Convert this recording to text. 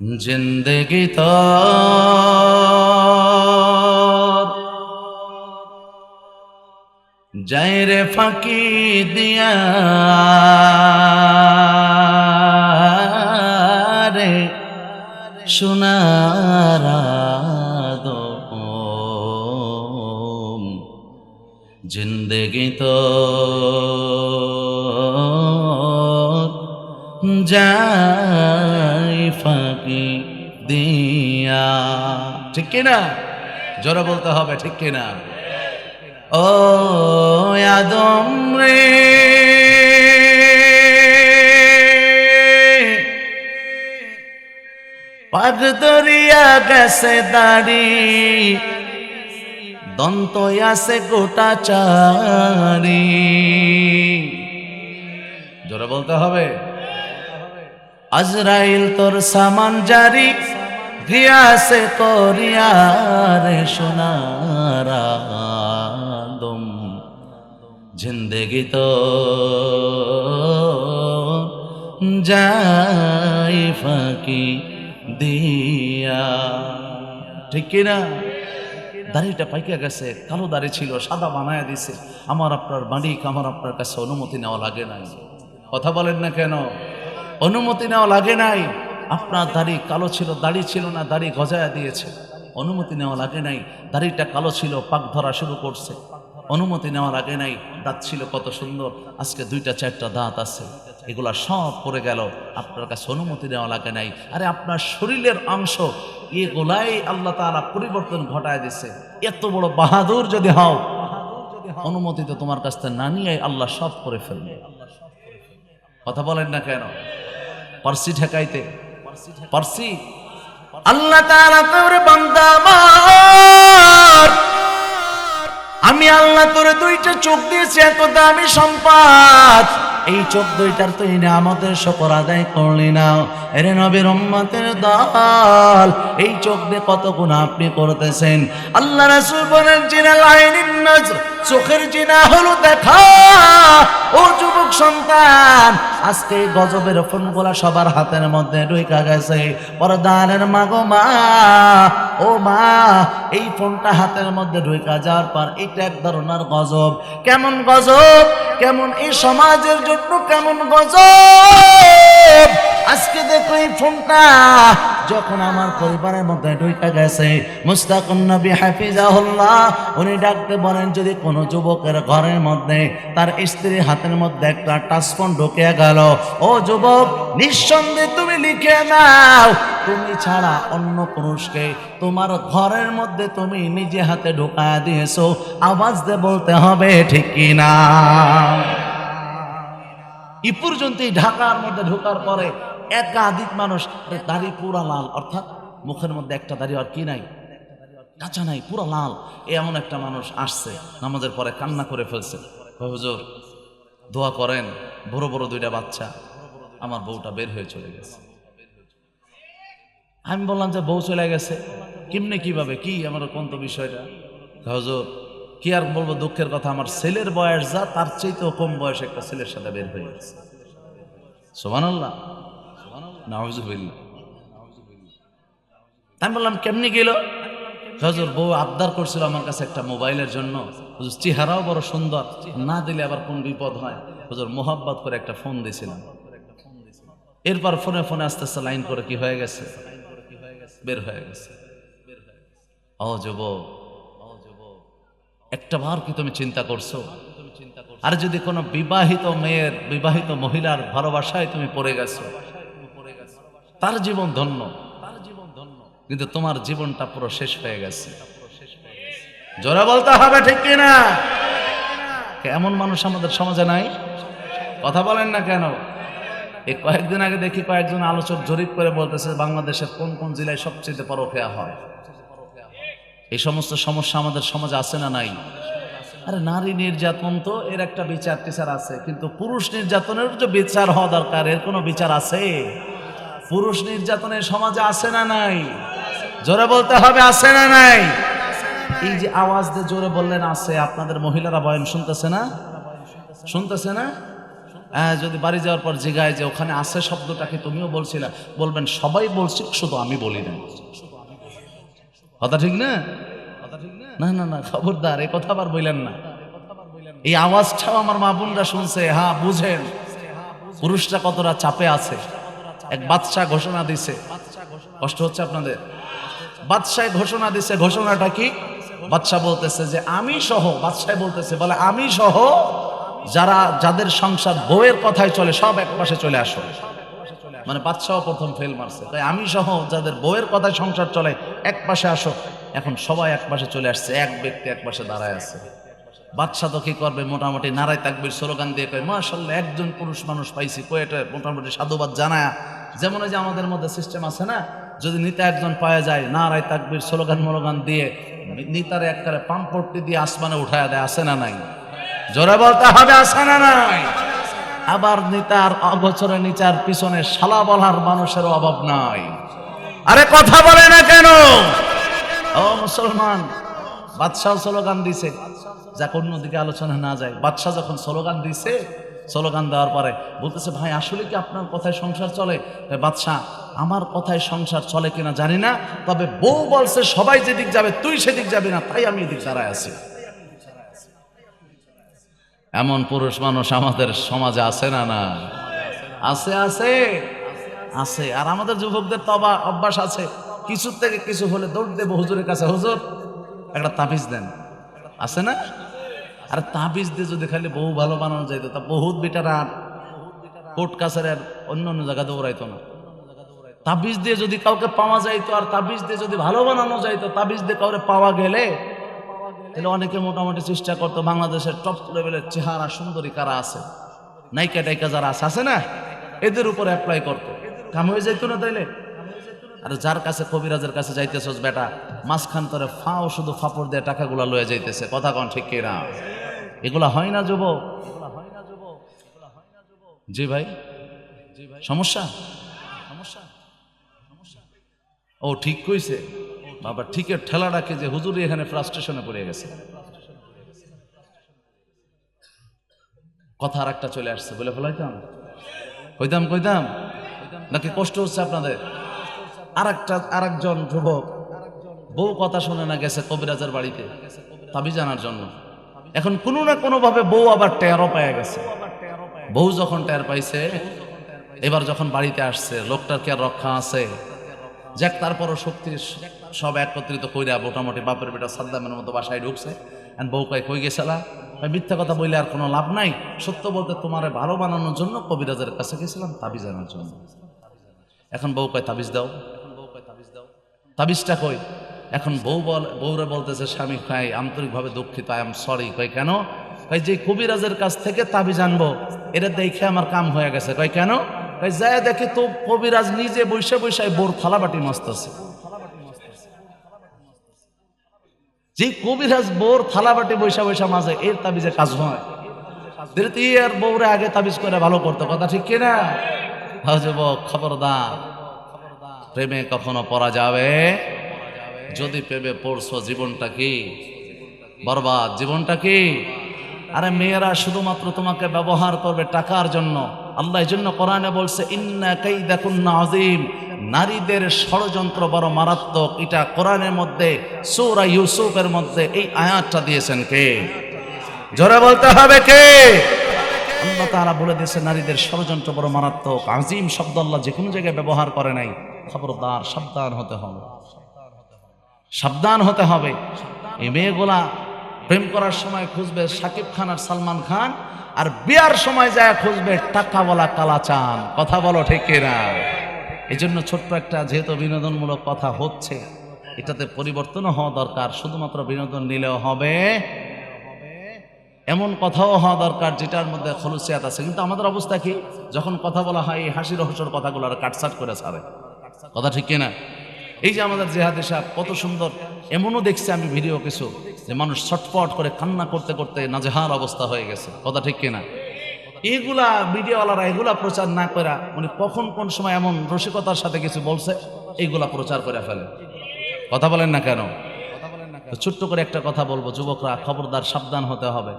जिंदगी तो जायरे फाकी दिया रे सुनारा दो जिंदगी तो जाय फाकी दिया। ठीक किना? जोरा बोलते হবে ঠিক কিনা? ও আদম রে পাগ দরিয়া গেছে দাড়ি দন্ত আছে গোটা চারি। জোরে বলতে হবে। আজরাইল তোর সামান জারি গিয়াছে করিয়া রে সোনারা দম জিন্দেগি তো যাই ফাঁকি দিয়া। ঠিক কিনা? দাড়িটা পাইকা গেছে, কালো দাড়ি ছিল সাদা বানায়া দিছে। আমার আপনার মালিক আমার আপনার কাছে অনুমতি নেওয়া লাগে নাই। কথা বলেন না কেন? অনুমতি নেওয়া লাগে নাই। আপনার দাড়ি কালো ছিল, দাড়ি ছিল না, দাড়ি গজায়া দিয়েছে, অনুমতি নেওয়া লাগে নাই। দাড়িটা কালো ছিল, পাক ধরা শুরু করছে, অনুমতি নেওয়া লাগে নাই। দাঁত ছিল কত সুন্দর, আজকে 2টা 4টা দাঁত আছে, এগুলা সব পড়ে গেল, আপনার কাছে অনুমতি নেওয়া লাগে নাই। আরে আপনার শরীরের অংশ এগুলাই আল্লাহ তাআলা পরিবর্তন ঘটায় দিছে। এত বড় বাহাদুর যদি হও, অনুমতি তো তোমার কাছ থেকে না নিয়ে আল্লাহ সব করে ফেলবে। কথা বলেন না কেন? পারসি ঠেকাইতে পারসি। আল্লাহ তাআলা তোরে বান্দা আমার, আমি আল্লাহ তোরে 2টা চোখ দিয়েছি, এত দামি সম্পদ। এই চোখ 2টার তো আমাদের শুকর আদায় করলি না। এরে নবীর উম্মতের দল, এই চোখ দিয়ে কত গুনাহ আপনি করতেছেন। আল্লাহ রাসূল বলেন জিনাল আইনিন নজর, চোখের জিনা হলো দেখা। ও যুবক সন্তান, আজকে এই গজবের ফোনগুলা সবার হাতের মধ্যে ঢুইকা গেছে। পর্দানের মা গো মা, ও মা, এই ফোনটা হাতের মধ্যে ঢুইকা যাওয়ার পর এটা এক ধরনের গজব। কেমন গজব? কেমন এই সমাজের জন্য কেমন গজব? আজকে দেখো এই ফোনটা যখন আমার পরিবারের মধ্যে ঢুইকা গেছে, মুস্তাকুন নবী হাফিজাহুল্লাহ উনি ডাকতে বলেন, যদি কোনো যুবকের ঘরের মধ্যে তার স্ত্রীর হাতের মধ্যে একটা টাচফোন ঢুকে গেল, ও যুবক নিঃসন্দেহে তুমি লিখে নাও, তুমি ছাড়া অন্য পুরুষকে তোমার ঘরের মধ্যে তুমি নিজে হাতে ঢুকায়া দিয়েছো। আওয়াজ দিয়ে বলতে হবে ঠিক কিনা? এই পর্যন্ত ঢাকার মধ্যে ঢোকার পরে একাধিক মানুষ, দাড়ি পুরা লাল, অর্থাৎ মুখের মধ্যে একটা দাড়ি আর কি নাই, কাঁচা নাই, পুরা লাল। এমন একটা মানুষ আসছে, নামাজের পরে কান্না করে ফেলছে, হুজুর দোয়া করেন, বড় বড় 2টা বাচ্চা, আমার বউটা বের হয়ে চলে গেছে। আমি বললাম যে বউ চলে গেছে কেমনে, কিভাবে, কি আমার কোন তো বিষয়টা? হুজুর কি আর বলবো, দুঃখের কথা, আমার ছেলের বয়স যা তার চাইতেও কম বয়স একটা ছেলের সাথে বের হয়ে গেছে। সুবহানাল্লাহ, নাউজুবিল্লাহ। আমি বললাম কেমনি গেল? হুজুর বউ আবদার করছিল আমার কাছে একটা মোবাইলের জন্য, হুজুর চেহারাও বড় সুন্দর, না দিলে আবার কোন বিপদ হয়, হুজুর মোহাব্বত করে একটা ফোন দিয়েছিলাম। এরপর ফোনে ফোনে আস্তে আস্তে লাইন করে কি হয়ে গেছে, বের হয়ে গেছে। ও যুবক, একটা বার কি তুমি চিন্তা করছো? আর যদি কোনো বিবাহিত মেয়ের, বিবাহিত মহিলার ভালোবাসায় তুমি পড়ে গেছো, তার জীবন ধন্য, কিন্তু তোমার জীবনটা পুরো শেষ হয়ে গেছে। জোরে বলতে হবে ঠিক কিনা? এমন মানুষ আমাদের সমাজে নাই? কথা বলেন না কেন? এই কয়েকদিন আগে দেখি কয়েকজন আলোচক জরিপ করে বলতেছে বাংলাদেশের কোন কোন জেলায় সবচেয়ে পরকীয়া হয়। এই সমস্ত সমস্যা আমাদের সমাজে আছে না নাই? আরে নারী নির্যাতন তো এর একটা বিচার টিচার আছে, কিন্তু পুরুষ নির্যাতনের যে বিচার হওয়া দরকার, এর কোনো বিচার আছে? পুরুষ নির্যাতনের সমাজে আছে না নাই? জোরে বলতে হবে আছে না নাই? এই যে আওয়াজ দিয়ে জোরে বললেন আছে, আপনাদের মহিলারা বয়ান শুনতেছে না? শুনতেছে না? যদি বাড়ি যাওয়ার পর জিগায় যে ওখানে আছে শব্দটা কি তুমিও বলছিলে, বলবেন সবাই বলছি, শুধু আমি বলি না। কথা ঠিক না? না না না, খবরদার এই কথা আবার বললেন না। এই আওয়াজটাও আমার মা বোনরা শুনছে। হ্যাঁ, বুঝেন পুরুষরা কতটা চাপে আছে। এক বাদশা ঘোষণা দিছে, কষ্ট হচ্ছে আপনাদের? বাদশাহ ঘোষণা দিছে। ঘোষণাটা কি? বাদশা বলতেছে যে আমি সহ, বাদশাহ বলতেছে বলে আমি সহ যাদের সংসার বউয়ের কথায় চলে সব এক পাশে চলে আসো। মানে বাদশাহ প্রথম ফেল মারছে, তাই আমি সহ যাদের বউয়ের কথায় সংসার চলে এক পাশে আসো। এখন সবাই এক পাশে চলে আসছে, এক ব্যক্তি এক পাশে দাঁড়ায় আছে। বাদশা তো কি করবে, মোটামুটি নারায় তাকবীর স্লোগান দিয়ে কয় মাশাআল্লাহ একজন পুরুষ মানুষ পাইছি, কয়েটা মোটামুটি সাধুবাদ জানায়। যেমন যে আমাদের মধ্যে সিস্টেম আছে না, যদি নেতা একজন পাওয়া যায় নারায় তাকবীর স্লোগান মোলোগান দিয়ে নেতারে একবারে পাম্পটি দিয়ে আসমানে উঠায় দেয়, আছে না নাই? জোরে বলতে হবে, আছে না নাই? আবার নেতার অগোচরে নিচার পিছনে শালা বলার মানুষেরও অভাব নাই। আরে কথা বলে না কেন? ও মুসলমান, বাদশাহ স্লোগান দিছে, যাক অন্যদিকে আলোচনা না যায়। বাদশাহ যখন স্লোগান দিছে, স্লোগান দেওয়ার পরে বলতেছে ভাই আসলে কি আপনার কথায় সংসার চলে? বাদশাহ আমার কথায় সংসার চলে কিনা জানি না, তবে বউ বলছে সবাই যেদিক যাবে তুই সেদিক যাবি না, তাই আমি এদিক দাঁড়ায় আছি। এমন পুরুষ মানুষ আমাদের সমাজে আছে না? না আছে, আছে, আছে। আর আমাদের যুবকদের তো অভ্যাস আছে, কিছু থেকে কিছু হলে দৌড় দেবো হুজুরের কাছে, হুজুর একটা তাবিজ দেন, আছে না? আর তাবিজ দিয়ে যদি খালি বউ ভালো বানানো যাইতো, তা বহুত বেটারা কোর্ট কাছারের অন্য অন্য জায়গা দৌড়াইতো না। তাবিজ দিয়ে যদি কাউকে পাওয়া যাইতো, আর তাবিজ দিয়ে যদি ভালো বানানো যাইতো, তাবিজ দিয়ে কাউকে পাওয়া গেলে তাহলে অনেকে মোটামুটি চেষ্টা করতো বাংলাদেশের টপ লেভেলের চেহারা সুন্দরী কারা আছে, নায়িকা টাইকা যারা আছে না, এদের উপর অ্যাপ্লাই করতো, কাম হয়ে যাইতো না তাইলে? আর যার কাছে কবিরাজের কাছে যাইতেছস বেটা, মাঝখান তরে ফাও শুধু ফাপড় দিয়ে টাকাগুলা লয়ে যাইতেছে, কথা কন ঠিক কিনা? এগুলা হয় না যুবক? জি ভাই, সমস্যা ও ঠিক কইছে বাবা, ঠিকের ঠেলা ডাকে যে হুজুরি এখানে ফ্রাস্ট্রেশনে পড়ে গেছে। কথা আর একটা চলে আসছে, বলে ফেলাইতাম, কইতাম নাকি কষ্ট হচ্ছে আপনাদের? আরেকজন যুবক বউ কথা শুনে না, গেছে কবিরাজের বাড়িতে তাবিজ আনার জন্য। এখন কোনো না কোনো ভাবে বউ আবার টেরও পেয়ে গেছে। বউ যখন টের পাইছে, এবার যখন বাড়িতে আসছে, লোকটার কি আর রক্ষা আছে? যাক, তারপরও শক্তি সব একত্রিত কইরা মোটামুটি বাপের বেটা সাদ্দামের মতো বাসায় ঢুকছে। বউ কই গেছিলা? মিথ্যা কথা বললে আর কোনো লাভ নাই, সত্য বলতে তোমারে ভালো বানানোর জন্য কবিরাজের কাছে গেছিলাম তাবিজ আনার জন্য। এখন বউ কয় তাবিজ দাও, তাবিজটা কই? এখন বউরে বলতেছে স্বামী খাই আন্তরিকভাবে দুঃখিত, আই এম সরি। কয় কেন? কয় যে কবিরাজের কাছ থেকে তাবিজ আনবো এটা দেখে আমার কাম হয়ে গেছে। কয় কেন? কয় যায় দেখি তো কবিরাজ নিজে বৈশা বৈশায় বোর থালাবাটি মস্তাছে। যে কবিরাজ বোর থালাবাটি বৈশা বৈশা মাঝে এর তাবিজে কাজ হয়, আর বউরে আগে তাবিজ করে ভালো করতো, কথা ঠিক কিনা? যুবক খবরদার, প্রেমে কখনো পড়া যাবে? যদি প্রেমে পড়ছো জীবনটা কি বরবাদ, জীবনটা কি? আরে মেয়েরা শুধুমাত্র তোমাকে ব্যবহার করবে টাকার জন্য। আল্লাহ এই জন্য কোরআনে বলছে ইন্না কাইদাকুন্না আযীম, নারীদের ষড়যন্ত্র বড় মারাত্মক। এটা কোরআনের মধ্যে সূরা ইউসুফের মধ্যে এই আয়াতটা দিয়েছেন কে? জোরে বলতে হবে কে? আল্লাহ তাআলা বলে দিয়েছে নারীদের ষড়যন্ত্র বড় মারাত্মক। আযীম শব্দ আল্লাহ যে কোনো জায়গায় ব্যবহার করে নাই। খবরদার, সাবধান হতে হবে, সাবধান হতে হবে। এই মেয়েগুলা প্রেম করার সময় খুঁজবে শাকিব খান আর সালমান খান, আর বিয়ার সময় যায় খুঁজবে টাকাওয়ালা কালাচান, কথা বলো ঠিক কিনা? এই জন্য ছোট্ট একটা যেহেতু বিনোদনমূলক কথা হচ্ছে, এটাতে পরিবর্তনও হওয়া দরকার। শুধুমাত্র বিনোদন নিলেও হবে, এমন কথাও হওয়া দরকার যেটার মধ্যে খলুসিয়াত আছে। কিন্তু আমাদের অবস্থা কি, যখন কথা বলা হয় এই হাসি রহস্যর কথাগুলো আর কাটসাট করে ছাড়ে, কথা ঠিক কিনা? এই যে আমাদের জেহাদি সাহেব কত সুন্দর, এমনও দেখছি আমি ভিডিও কিছু যে মানুষ ছটফট করে কান্না করতে করতে নাজেহাল অবস্থা হয়ে গেছে, কথা ঠিক কিনা? এইগুলা মিডিয়াওয়ালারা এগুলা প্রচার না করে উনি কখন কোন সময় এমন রসিকতার সাথে কিছু বলছে এইগুলা প্রচার করে ফেলে, কথা বলেন না কেন? ছোট্ট করে একটা কথা বলবো, যুবকরা খবরদার, সাবধান হতে হবে।